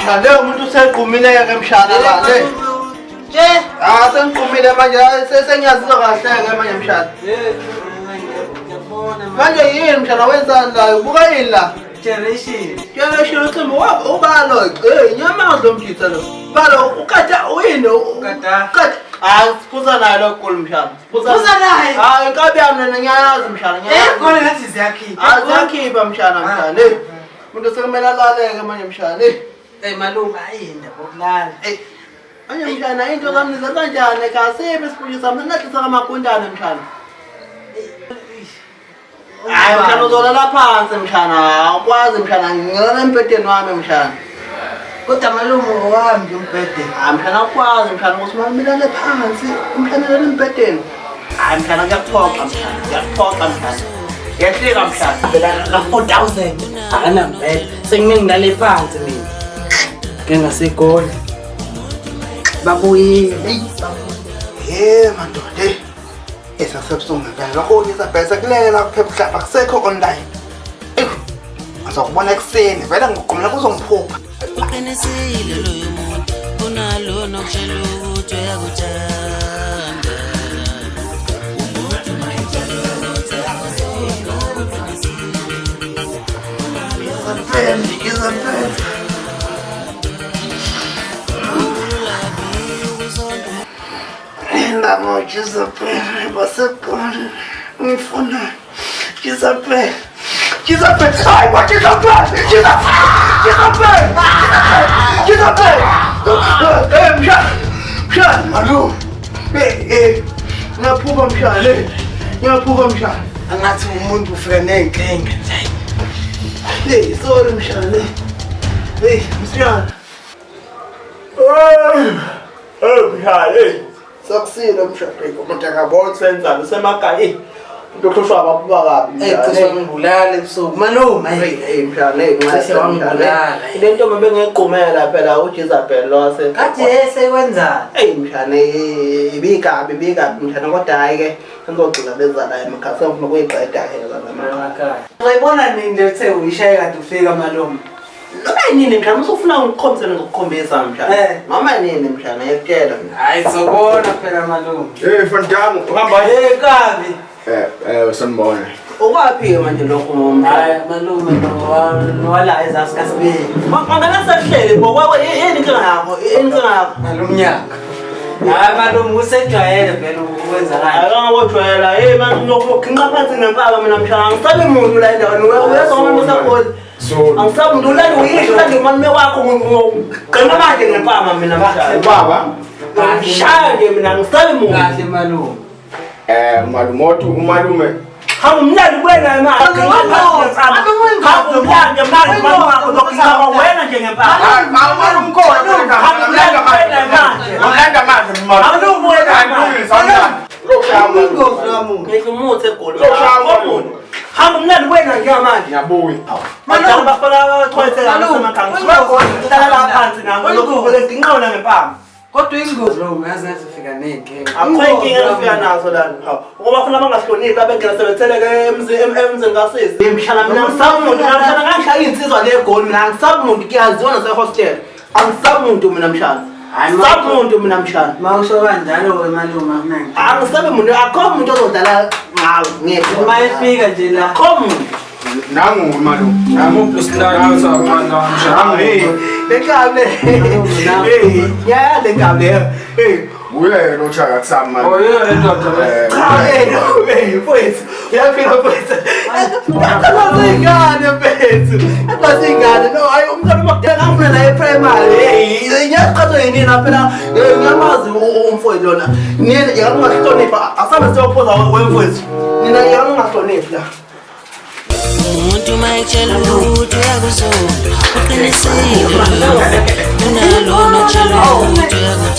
mshana le umuntu useqhumile ke mshana la le. Sengiqhumile manje sengiyazizwa kahle ke manje mshana. Manje yini mshana wenzani la? Ubuka yini la? Generation ucimbi ubalo inyama zomjitha lo. Balo ukata uyini ukata. Siphuza naye lo goli mshana. Siphuza naye. Hayi inkabi yami mina ngiyayazi mshana. Goli ngathi ziyakhipha. Ziyakhipha mshana. Umuntu sekumele alaleke manje mshana. Malunga ayinde bokulala. Manje mshana into zamniza kanjani kasebe sifundisa mina nathi sakamagundane mshana. Hayi mshana uzolala phansi mshana. Awukwazi mshana ngilala empedeni wami mshana. Kodwa malungu wami nje umbhede. Mshana ukwazi mshana ukuthi malilale phansi umshana lala empedeni. Hayi mshana ngiyakuphoqa mshana. Ngiyakuphoqa mshana. Ngiyahlika mshana. Phela la 4000 akanambhede. Sengime ngilale phansi mina. Ke ngaseGoli. Babuyile. Madoda. Esasebusonga phela konke isabhesa kuleke la kuphepha uhlaba kusekho online. Azokubona ekseni vele ngigqumela kuzongiphupha. Uqinisile loyo muntu unalo nokuhlela ukuthi uyakuthanda. Ndamo Jizabel basekhona ngifuna Jizabel hayi wa Jizabel mshana malu ngiyaphuka mshana Angathi umuntu ufika nenkinga nje. Sorry mshana mshana mshana sakusile mshana umuntu akabona senzani usemakhaya into hloshwa abaphuka kabi Cishe wangibulala ebusuku malume. Mshana Cishe wangibulala. lento mabengegqumela phela uJisabel lose Kade sekwenzani? Mshana ibikabi mshana kodwa hayi ke ngizogcina bezala emakhaya ngifuna ukuyiqeda hela lamakhaya. Uyibona nini lethe uyishaya kade ufika malume? Noma yini mshana usufuna ngikhombise ngokukhombisa mshana noma nini mshana yakutshela Hayi zobona phela malume. Fantamu, uhamba Kabi. sanibona. Ukwaphi manje lokho mama? Hayi malume nowala ezasikasibili. Mangana sahlele ngokwawe yini inkinga yakho? Malumnyaka. Hayi malume usejwayele phela ukwenza kanje. Akangabojwayela manje nokhinqa phansi ngempaka mina mshana ngisabe umuntu la endaweni uyazona umuntu sakhola. Angisabe umuntu la uyisho la ngimalume wakho ngqina manje ngempama mina mshana. Ubaba, Ngishaya nje mina ngisabe umuntu. Kahle malume. umalumoto, umalume. Hangumlali wena imali. Hangumlali imali wakho lokho wena nje ngempama. Hangumlali wena nje manje. Ngiyabuya. Manje bafala thoyisela emakhaya. Ngicela phansi nami lokho nginqona ngempama. Kodwa ingozi lo ngaze fika nenkinga. Akho inkinga efika nazo la. Ngoba funa bangahloniphi abengena sebetheleke emzini kasisi. Mshana mina ngisabumuntu mshana ngangishaya insizwa le goal mina ngisabumuntu kuyazona se hostel. Angisabumuntu mina mshana. Ngisabumuntu mina mshana. Mawusho kanjalo ke malume akunangi. Angisabe umuntu akho umuntu ozodlala ngawo ngeke. Uma efika nje la. Akho umuntu. Nangu umalume. Nangu usihlala sawana mshana. Lekable. Ya lekable. Uye lo chaka kusama. Oyo ndoda. Mfowethu, uyafika mfowethu. Akazingane mfowethu. Akazingane no hayi umntwana makudala ngifuna naye primary. Ngiyaqhathwa yini na phela ngiyamazi umfowethu lona. Nina yakungahlonipha asabe siyophoza wemfowethu. Nina yakungahloniphi la. Umuntu mayitshela ukuthi uyakuzona uqinisile unalo nokuhlela ukuthi uyakuthanda.